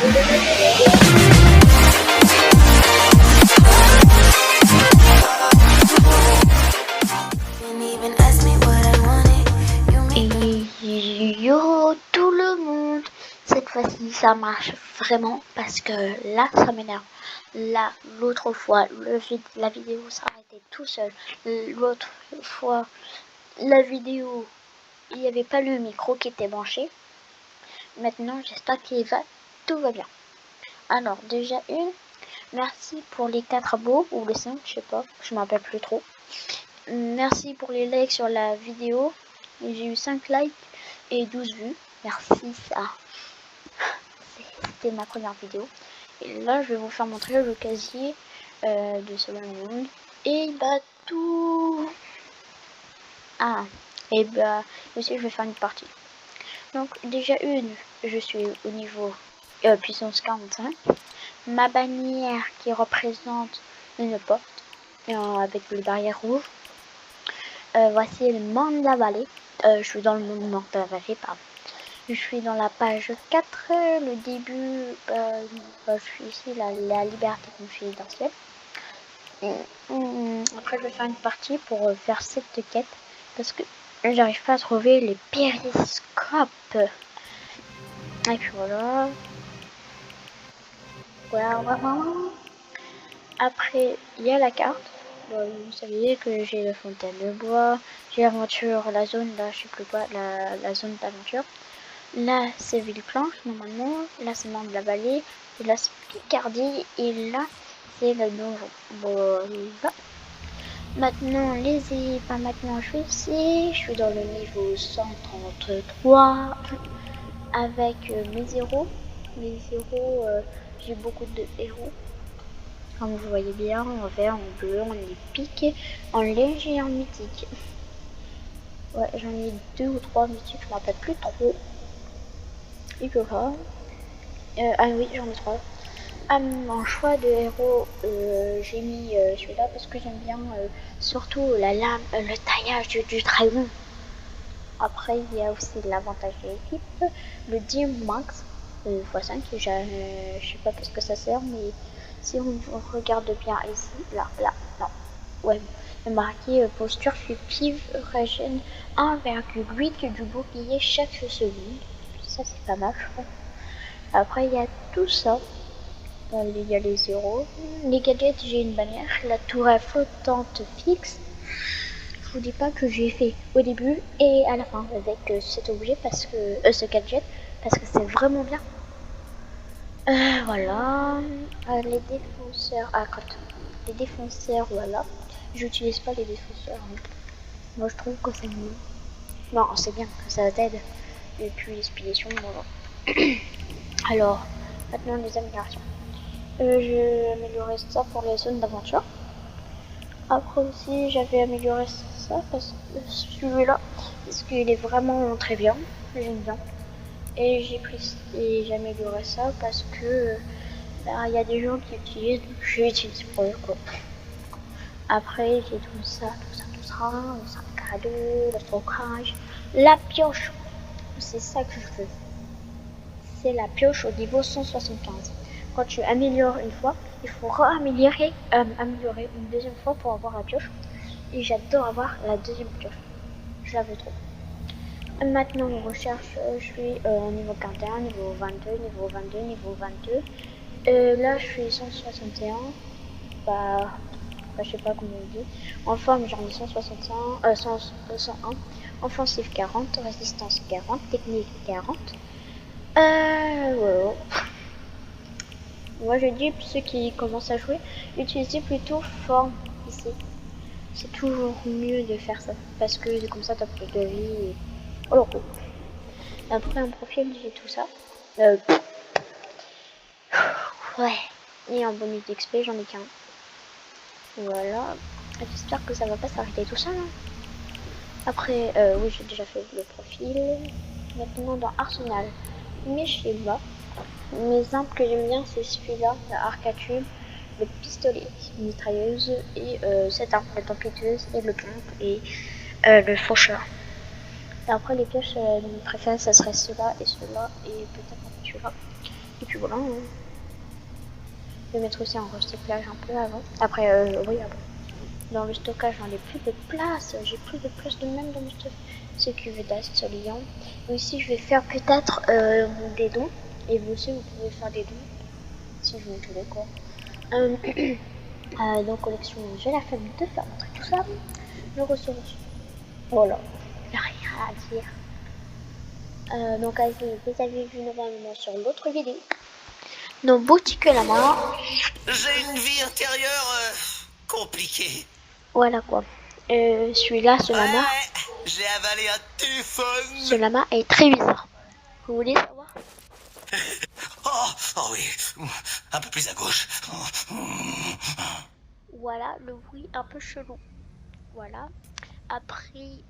Et yo tout le monde, cette fois-ci ça marche vraiment parce que là ça m'énerve. Là l'autre fois la vidéo s'arrêtait tout seul. L'autre fois la vidéo il n'y avait pas le micro qui était branché. Maintenant j'espère tout va bien. Alors déjà merci pour les 4 abos ou les 5, je sais pas, je m'en rappelle plus trop. Merci pour les likes sur la vidéo. J'ai eu 5 likes et 12 vues. Merci, ça. C'était ma première vidéo. Et là, je vais vous faire montrer le casier de ce monde. Et bah tout. Ah, et bah aussi je vais faire une partie. Donc déjà je suis au niveau puissance 45. Ma bannière qui représente une porte avec le barrière rouge. Voici le monde de la vallée. Je suis dans le monde de la vallée, pardon. Je suis dans la page 4, le début, je suis ici, la liberté confidentielle. Après, je vais faire une partie pour faire cette quête, parce que j'arrive pas à trouver les périscopes. Et puis voilà. Après, il y a la carte. Vous savez que j'ai la fontaine de bois, j'ai l'aventure, la zone, là, je sais plus quoi, la zone d'aventure. Là, c'est Villefranche, normalement. Là, c'est Mont de la Vallée. Et là, c'est Picardie. Et là, c'est le donjon. Voilà. Maintenant, maintenant, je suis ici. Je suis dans le niveau 133 avec mes héros. Mes héros, j'ai beaucoup de héros. Comme vous voyez bien, en vert, en bleu, en épique, en léger et en mythique. Ouais, j'en ai 2 ou 3 mythiques, je ne me rappelle plus trop. Et voilà. Ah oui, j'en ai 3. En choix de héros, j'ai mis celui-là parce que j'aime bien surtout la lame, le taillage du dragon. Après, il y a aussi l'avantage de l'équipe, le Dim Max x5. Je sais pas ce que ça sert, mais si on regarde bien ici, là, non, ouais, marqué posture furtive, régène 1,8 du bouclier chaque seconde. Ça, c'est pas mal, je crois. Après, il y a tout ça. Il y a les zéros. Les gadgets, j'ai une bannière. La tourelle flottante fixe. Je vous dis pas que j'ai fait au début et à la fin avec cet objet parce que ce gadget parce que c'est vraiment bien. Voilà. Les défenseurs. Ah, les défenseurs, voilà. J'utilise pas les défenseurs. Hein. Moi, je trouve que c'est mieux. Non, c'est bien que ça t'aide. Et puis l'expédition, voilà. Alors, maintenant les améliorations. J'ai amélioré ça pour les zones d'aventure. Après aussi, j'avais amélioré ça parce que celui-là, parce qu'il est vraiment très bien. J'aime bien. Et j'ai amélioré ça parce que il y a des gens qui utilisent, j'ai utilisé pour eux quoi. Après, j'ai tout ça, le sac cadeau, le stockage, la pioche. C'est ça que je veux. C'est la pioche au niveau 175. Quand tu améliores une fois, il faut améliorer une deuxième fois pour avoir la pioche. Et j'adore avoir la deuxième pioche. Je la veux trop. Maintenant, on recherche, je suis au niveau 41, niveau 22, niveau 22, niveau 22. Là, je suis 161. Je sais pas comment on dit. En forme, j'en ai 161, 101. Offensive 40, résistance 40, technique 40. Voilà. Moi je dis ceux qui commencent à jouer, utilisez plutôt forme ici. C'est toujours mieux de faire ça parce que comme ça t'as plus de vie. Et... Oh, après un profil j'ai tout ça. Ouais. Et un bonus d'XP j'en ai qu'un. Voilà. J'espère que ça va pas s'arrêter tout ça. Hein. Après oui j'ai déjà fait le profil. Maintenant dans Arsenal. Mais je sais pas. Mes armes que j'aime bien, c'est celui-là, la arcatube, le pistolet, mitrailleuse et cette arme, la tempétueuse et le pompe et le faucheur. Et après les pioches, mes préférées, ça serait ceux-là et peut-être celui-là. Et puis voilà, hein. Je vais mettre aussi en recyclage un peu avant. Après, oui, après. Dans le stockage, j'en ai plus de place. J'ai plus de place de même dans le stockage. C'est QV d'Ast Lyon. Ici, je vais faire peut-être des dons. Et vous aussi, vous pouvez faire des dons. Si je vous voulez, quoi. Donc, collection, j'ai la flemme de faire montrer tout ça. Je ressource. Voilà. J'ai rien à dire. Donc, vous avez vu normalement sur l'autre vidéo. Nos boutiques là-bas. J'ai une vie intérieure compliquée. Voilà quoi. Celui-là, ce lama. Ouais, j'ai avalé un téléphone. Ce lama est très bizarre. Vous voulez savoir? Oh oui, un peu plus à gauche. Voilà le bruit un peu chelou. Voilà. Après,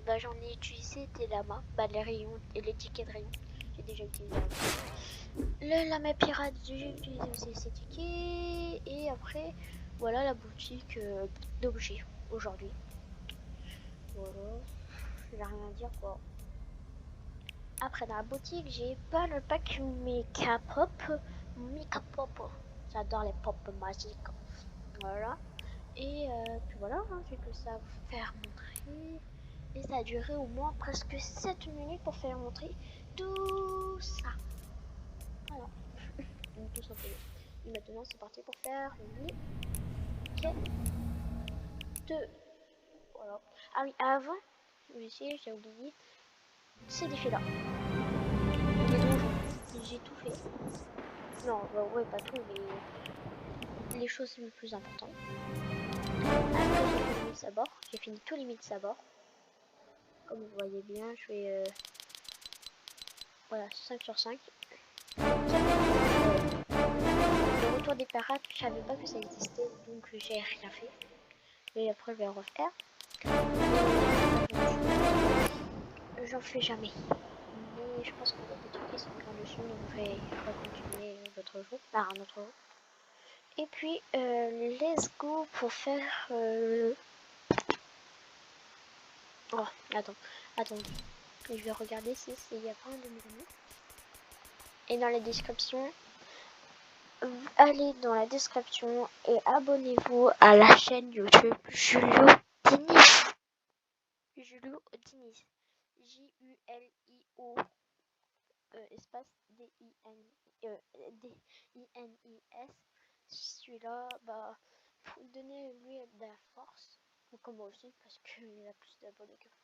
bah, j'en ai utilisé des lamas. Bah, les rayons et les tickets de rayons. J'ai déjà utilisé. Le lama pirate, j'ai utilisé aussi ces tickets. Et après, voilà la boutique d'objets aujourd'hui. Voilà. J'ai rien à dire quoi. Après dans la boutique, j'ai pas le pack Mika Pop. Mika Pop. J'adore les pop magiques. Voilà. Et puis voilà, hein, j'ai que ça à vous faire montrer. Et ça a duré au moins presque 7 minutes pour faire montrer tout ça. Voilà. Donc tout simplement. Et maintenant c'est parti pour faire une quête 2. Voilà. Ah oui, avant, j'ai oublié ces défis-là. Les donjons. J'ai tout fait. Non, bah ouais, pas tout, mais les choses les plus importantes. Après, j'ai fait les 1000 sabords. J'ai fini tous les 1000 sabords. Comme vous voyez bien, je fais voilà, 5 sur 5. Le retour des pirates, je savais pas que ça existait, donc j'ai rien fait. Et après, je vais refaire. J'en fais jamais. Mais je pense qu'il y a des trucs qui sont bien dessus, donc je vais continuer l'autre jour, un autre jour. Et puis, let's go pour faire... Oh, attends. Je vais regarder si il y a pas un de mes amis. Et dans la description, allez dans la description et abonnez-vous à la chaîne YouTube Julio Diniz. Julio Diniz. Julio espace D-I-N-I-S. Celui-là, bah, pour donner lui de la force, comme moi aussi, parce qu'il a plus d'abonnés que moi.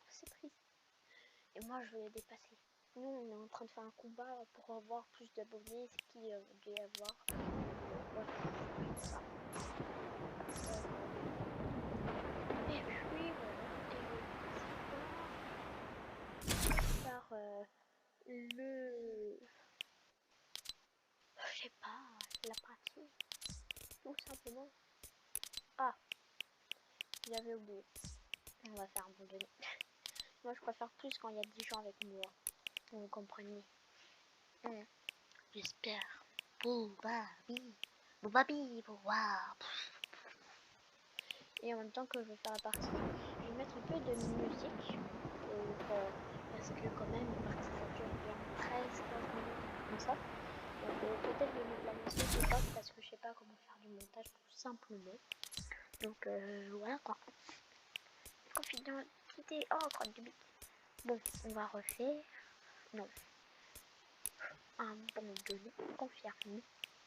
C'est triste. Et moi, je veux les dépasser. Nous, on est en train de faire un combat pour avoir plus d'abonnés, ce qui doit avoir. Voilà, ça. Et puis, voilà. Et par le... Je sais pas, la pratique. Tout simplement. Ah, j'avais oublié. On va faire abandonner. Moi, je préfère plus quand il y a 10 gens avec moi. Vous comprenez. J'espère. Boubabi. Boubabi. Bouba. Et en même temps que je vais faire la partie, je vais mettre un peu de musique. Parce que quand même, la partie ça dure bien 13-15 minutes. Comme ça. Donc peut-être je vais mettre la musique ou pas parce que je sais pas comment faire du montage tout simplement. Donc voilà quoi. Confidentité. Oh, crotte de bite. Bon, on va refaire. Non. Abandonné. Confirmé.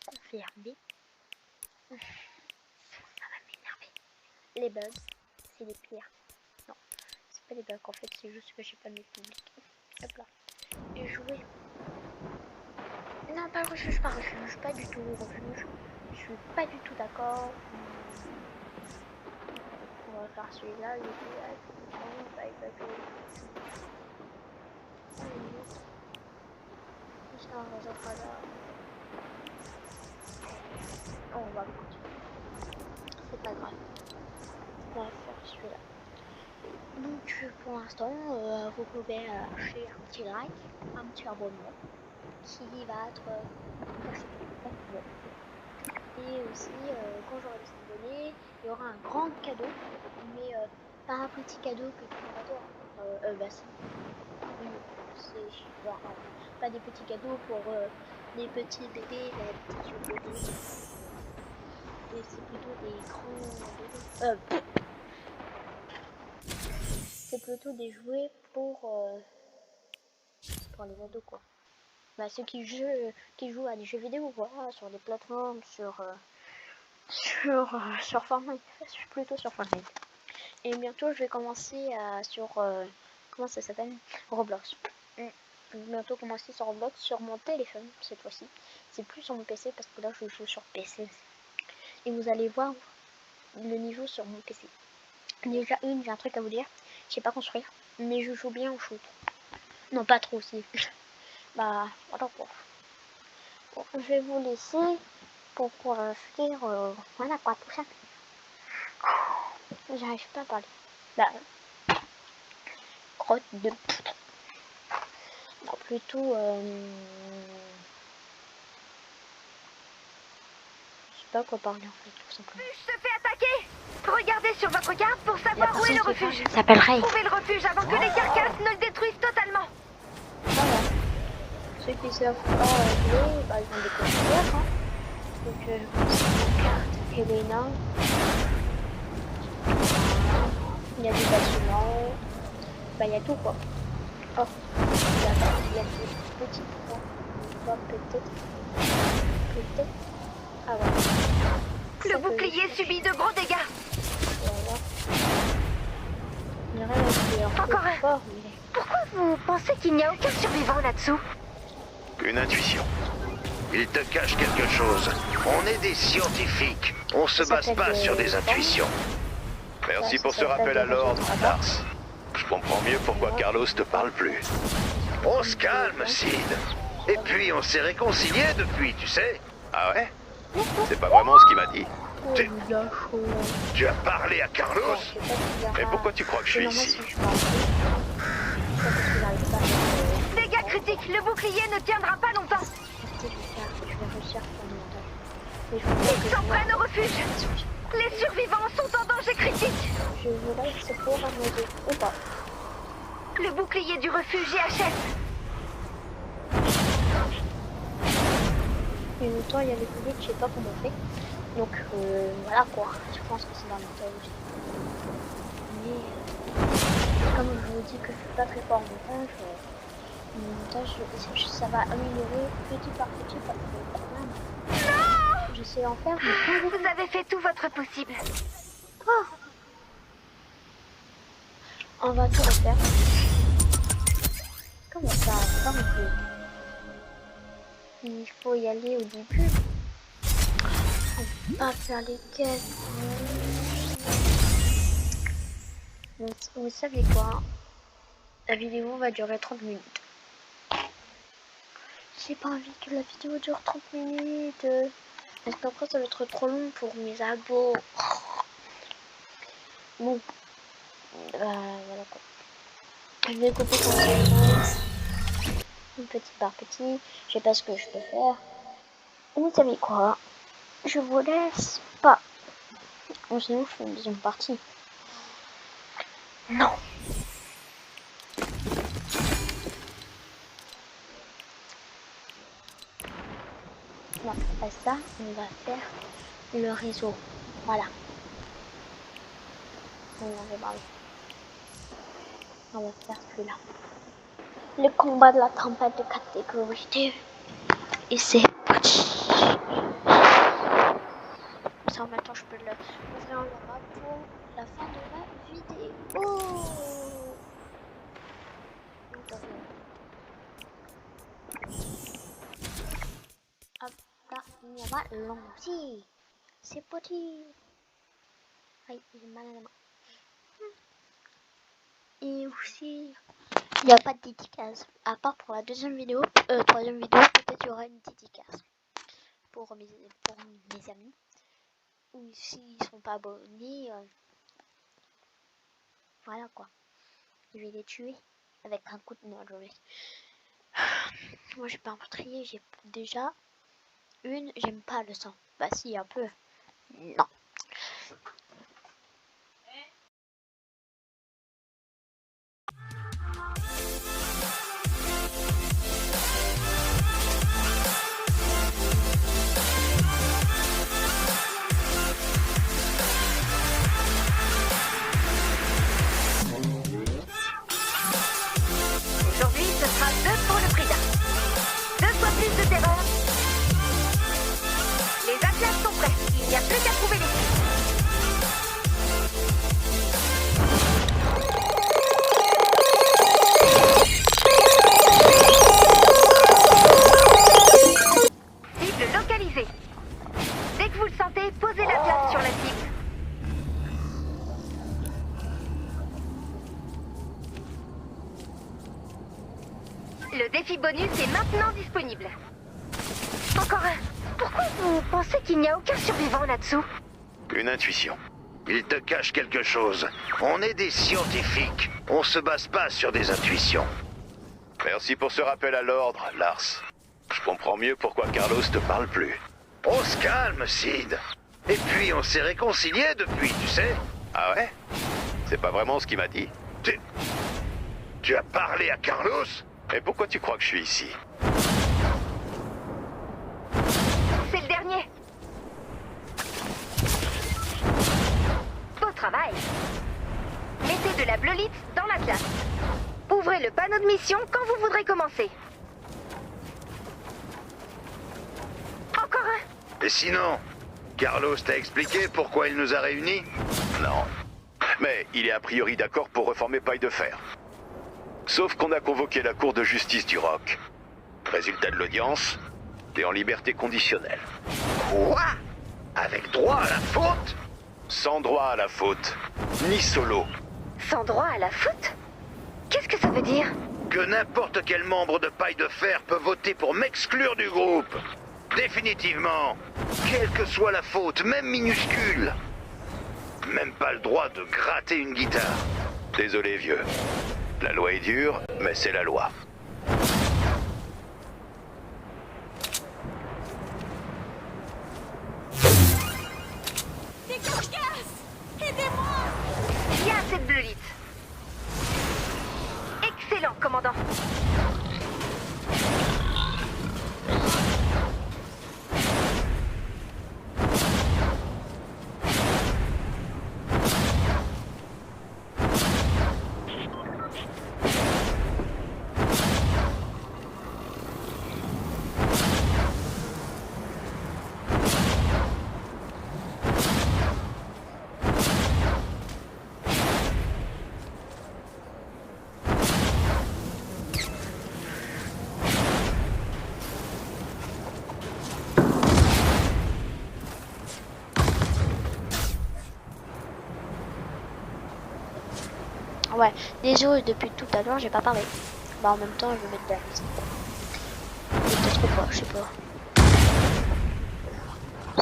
Confirmé. Ça va m'énerver. Les bugs, c'est les pires. Non, c'est pas les bugs en fait, c'est juste que j'ai pas mis public. Hop là. Et jouer. Non, pas refuge, pas du tout refuge. Je suis pas du tout d'accord. On va faire celui-là, il va on va continuer. C'est pas grave. On va faire celui-là. Donc pour l'instant, vous pouvez lâcher un petit like, un petit abonnement qui va être bon. Et aussi, quand j'aurai des abonnés, il y aura un grand cadeau, mais pas un petit cadeau que tu m'adores. Bah si. Oui, c'est genre pas des petits cadeaux pour les petits bébés, les petits bébés. Et c'est plutôt des grands bébés. C'est plutôt des jouets pour les ados quoi. Bah, ceux qui jouent à des jeux vidéo voilà, sur des plateformes, sur Fortnite, plutôt sur Fortnite. Et bientôt je vais commencer sur comment ça s'appelle, Roblox. Bientôt commencer sur Roblox sur mon téléphone cette fois-ci. C'est plus sur mon PC parce que là je joue sur PC. Et vous allez voir le niveau sur mon PC. Déjà j'ai un truc à vous dire. Je sais pas construire, mais je joue bien au shoot. Non pas trop aussi. Bah voilà quoi. Bon, je vais vous laisser pour faire voilà quoi tout ça. J'arrive pas à parler. Bah crotte de non plutôt je sais pas quoi parler en fait tout simplement. Je se fais attaquer. Regardez sur votre carte pour savoir où est le refuge. S'appellerait. Trouvez le refuge avant que les carcasses ne le détruisent totalement. Voilà. Ceux qui savent pas jouer, bah, ils vont découvrir. Hein. Donc je pense que la carte Helena. Il y a des bâtiments. Bah il y a tout quoi. Oh, il y a des petits points. Bon, peut-être. Peut-être. Ah ouais. Le bouclier subit de gros dégâts. Voilà. Il y a rien qui est un peu Encore un. fort, mais... Pourquoi vous pensez qu'il n'y a aucun survivant là-dessous? Une intuition. Il te cache quelque chose. On est des scientifiques. On se base pas sur des intuitions. Merci pour ce rappel à l'ordre, Lars. Je comprends mieux pourquoi Carlos te parle plus. On se calme, Sid. Et puis on s'est réconciliés depuis, tu sais. Ah ouais? C'est pas vraiment ce qu'il m'a dit. Tu as parlé à Carlos? Mais pourquoi tu crois que je suis ici? Dégâts critiques, le bouclier ne tiendra pas longtemps. Ils s'en prennent au refuge. Les survivants sont en danger critique. Je vous laisse pour amuser ou pas. Le bouclier du refuge y achète. Et en même temps, il y a les boucliers, je sais pas comment on fait. Donc voilà quoi. Je pense que c'est dans le montage aussi. Mais comme je vous dis que je suis pas très fort en montage, ça va améliorer petit par petit par petit. J'essaie d'en faire, mais pas Vous avez fait tout votre possible. oh. On va tout refaire. Comment ça va un peu. Il faut y aller au début. On va faire les quêtes. Vous savez quoi? La vidéo va durer 30 minutes. J'ai pas envie que la vidéo dure 30 minutes. Parce qu'après ça va être trop long pour mes abos. Bon. Voilà quoi. Je vais couper comme ça. Petit par petit. Je sais pas ce que je peux faire. Vous savez quoi? Je vous laisse pas. Ou sinon je fais une deuxième partie. Non. Non, pas ça. On va faire le réseau. Voilà. On avait parlé. On va faire celui-là. Le combat de la tempête de catégorie 2. Et c'est parti. Ça, maintenant, je peux l'ouvrir en là pour la fin de la vidéo. Hop là, on va lancer. C'est parti. Aïe, j'ai mal à la main. Et aussi, il n'y a pas de dédicace. À part pour la troisième vidéo, peut-être il y aura une dédicace pour mes amis. Ou s'ils ne sont pas abonnés, voilà quoi. Je vais les tuer avec un coup de noix. Moi j'ai pas un meurtrier, j'ai déjà une, j'aime pas le sang. Bah si, un peu. Non. maintenant disponible. Encore un. Pourquoi vous pensez qu'il n'y a aucun survivant là-dessous? Une intuition. Il te cache quelque chose. On est des scientifiques. On se base pas sur des intuitions. Merci pour ce rappel à l'ordre, Lars. Je comprends mieux pourquoi Carlos te parle plus. On se calme, Sid. Et puis on s'est réconciliés depuis, tu sais. Ah ouais? C'est pas vraiment ce qu'il m'a dit. Tu as parlé à Carlos? Et pourquoi tu crois que je suis ici? C'est le dernier. Beau travail. Mettez de la bleulite dans l'atlas. Ouvrez le panneau de mission quand vous voudrez commencer. Encore un. Et sinon, Carlos t'a expliqué pourquoi il nous a réunis? Non. Mais il est a priori d'accord pour reformer Paille de Fer. Sauf qu'on a convoqué la Cour de justice du Rock. Résultat de l'audience, t'es en liberté conditionnelle. Quoi? Avec droit à la faute? Sans droit à la faute. Ni solo. Sans droit à la faute? Qu'est-ce que ça veut dire? Que n'importe quel membre de Paille de Fer peut voter pour m'exclure du groupe. Définitivement. Quelle que soit la faute, même minuscule. Même pas le droit de gratter une guitare. Désolé, vieux. La loi est dure, mais c'est la loi. Des cocasses! Aidez-moi! Il y a assez de bleulite. Excellent, commandant. Ouais, désolé, depuis tout à l'heure, j'ai pas parlé. Bah, en même temps, je vais mettre de la musique. Peut-être pas, je sais pas.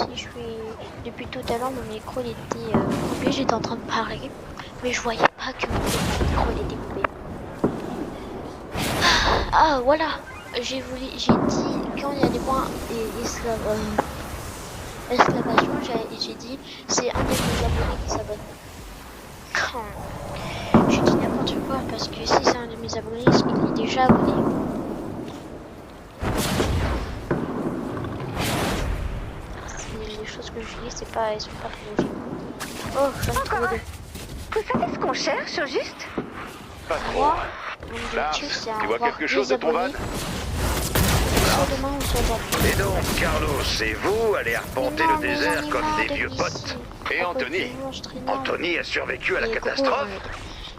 Si je suis... Depuis tout à l'heure, mon micro il était coupé, j'étais en train de parler. Mais je voyais pas que mon micro il était coupé. Ah, voilà. J'ai dit, quand il y a des points exclamation, j'ai dit, c'est un des abonnés qui s'abonne. Je dis n'importe quoi parce que si c'est un de mes abonnés, c'est qu'il est déjà abonné. Les choses que je dis, c'est pas, elles sont pas logiques. Oh, j'en ai trouvé deux. Vous savez ce qu'on cherche, au juste? Pas trop. Moi, mon Lars, objectif, c'est tu vois avoir quelque chose des de ton van? abonnés. Soit demain ou soit après. Et donc, Carlos et vous allez arpenter Mais non, le désert mais comme j'en ai des vieux marre potes. d'ici. Et À cause Anthony? du monstre énorme. Anthony a survécu à la Et catastrophe? gros,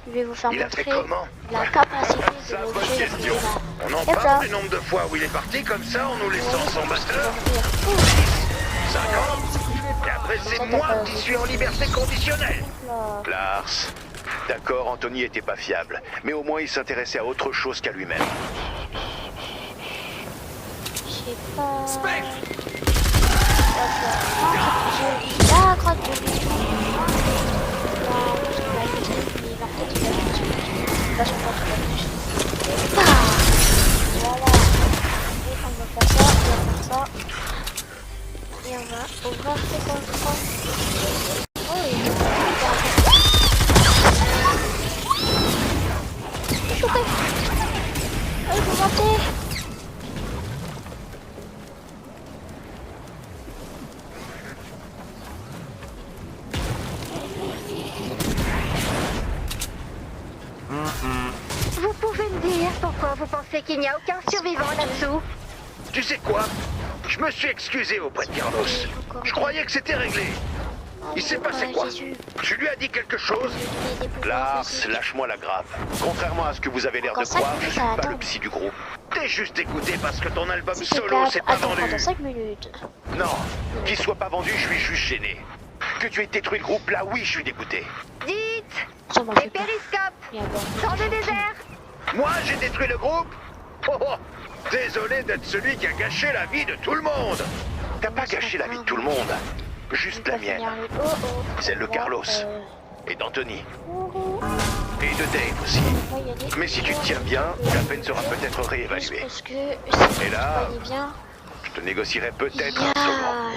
je vais vous faire Il a fait montrer comment? la capacité Ça, de bonne l'objet question. de On en Et ça. parle du nombre de fois où il est parti comme ça en nous laissant sans batteur? 50? Et après c'est moi qui suis en liberté conditionnelle. Lars, d'accord, Anthony était pas fiable, mais au moins il s'intéressait à autre chose qu'à lui-même. Je sais pas. La grotte de vision. Voilà. Et on va faire ça, et on va faire ça. Et on va ouvrir ce coffre. Oh, il est chopé. Oh, il faut monter. Vous pouvez me dire pourquoi vous pensez qu'il n'y a aucun survivant là-dessous? Tu sais quoi? Je me suis excusé auprès de Carlos. Je croyais que c'était réglé. Il s'est passé quoi? Tu lui as dit quelque chose? Lars, lâche-moi la grappe. Contrairement à ce que vous avez l'air de croire, je suis pas le psy du groupe. T'es juste écouté parce que ton album solo s'est pas vendu. Attends 5 minutes. Non, qu'il soit pas vendu, je suis juste gêné. Que tu aies détruit le groupe, là oui, je suis dégoûté. Dites! Ça m'en Les fait pas. périscopes! Viens voir. Dans le désert! Moi, j'ai détruit le groupe? Oh, oh, Désolé d'être celui qui a gâché la vie de tout le monde. T'as pas gâché la vie de tout le monde. Juste la mienne. Celle de Carlos. Et d'Anthony. Et de Dave aussi. Mais si tu te tiens bien, la peine sera peut-être réévaluée. Et là, je te négocierai peut-être un saumon.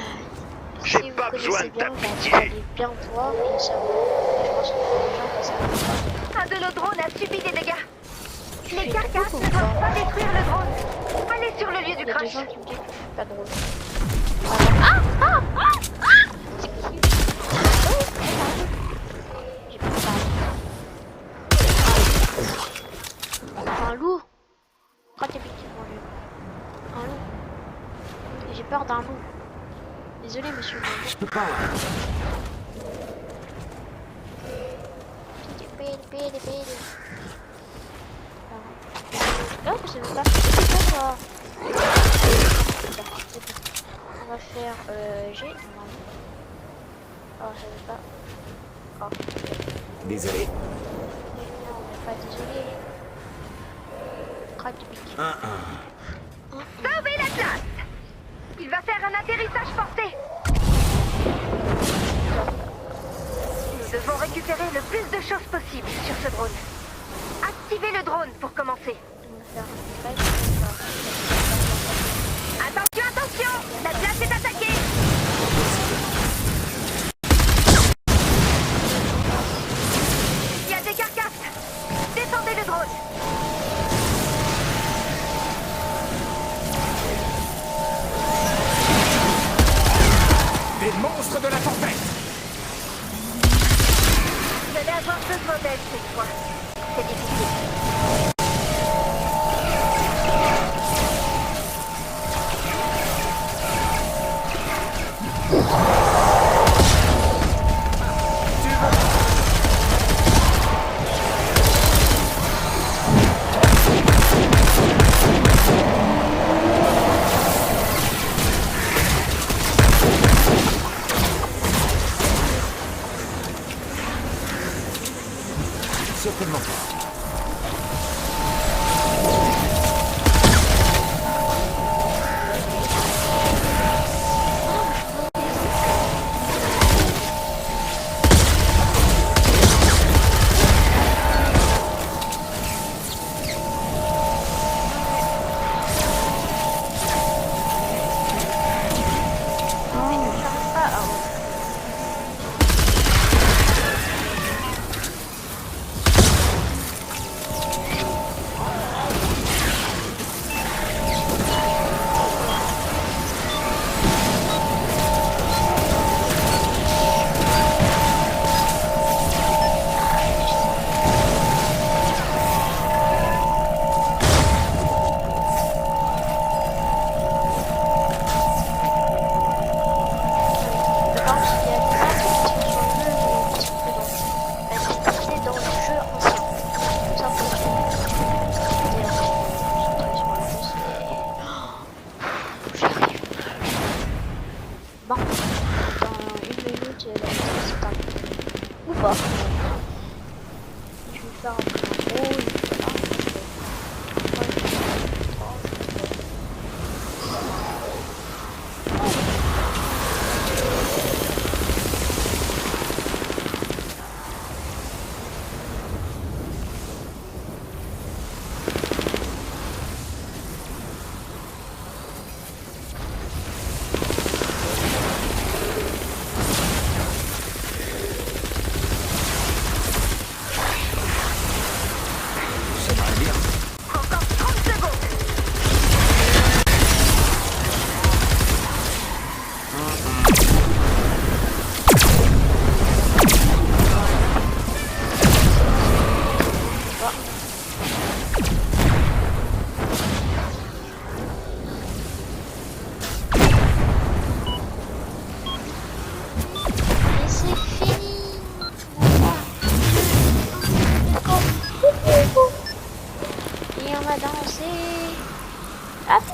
J'ai pas besoin de ta pitié. Un de nos drones a subi des dégâts. Les carcasses ne doivent pas détruire le drone. Allez sur le lieu du crash. Pas drôle. Un loup. Quand t'es petit, mon dieu. Un loup. J'ai peur d'un loup. Désolé, monsieur. Je peux pas. Non, je sais pas. C'est quoi ça? On va faire G. Oh, je sais pas. Oh. Désolé. Non, on n'est pas désolé. Crac de pique. Sauvez l'Atlas! Il va faire un atterrissage forcé. Nous devons récupérer le plus de choses possible sur ce drone. Activez le drone pour commencer. Attention, attention! L'Atlas est attaqué! Il y a des carcasses! Descendez le drone! Des monstres de la tempête. Vous allez avoir besoin d'aide cette fois. C'est difficile. Certainement pas. pas. Je vais faire un peu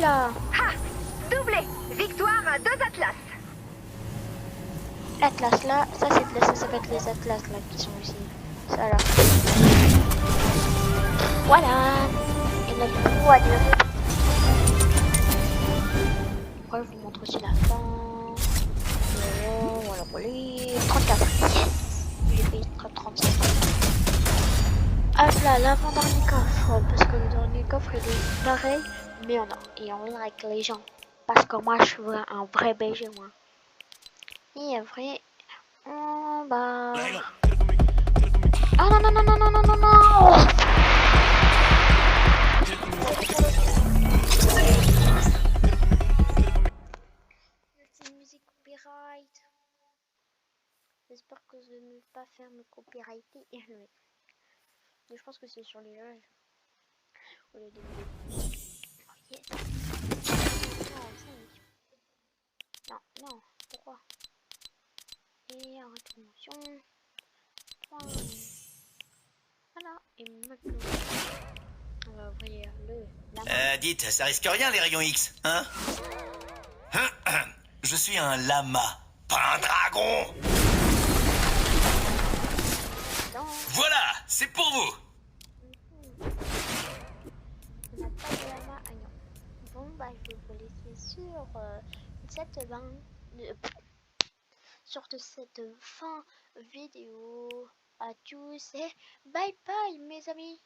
là. Ha! Doublé! Victoire à 2 Atlas. L'Atlas là, ça va être les Atlas là qui sont ici. Ça là. Voilà. Et notre roi de montre aussi la fin. Voilà, voilà. 34. Yes. J'ai fait 37. Hop là, l'avant-dernier coffre. Parce que le dernier coffre, il est pareil, mais en or. Et on va avec les gens. Parce que moi, je suis un vrai BG, moi. Et un vrai... Oh, bah... Oh non, non, non, non, non, non, non, non. C'est une musique copyright. J'espère que je ne vais pas faire me copyrighter. Mais je pense que c'est sur les jeux. Au lieu de oh, yes. Non, non, pourquoi? Et attention. Voilà, et maintenant, on va ouvrir le Dites, ça risque rien les rayons X, hein? Je suis un lama, pas un dragon. Voilà, c'est pour vous. On n'a pas de lama à non. Bon, bah, je vais vous laisser sur cette fin vidéo. À tous et bye bye, mes amis.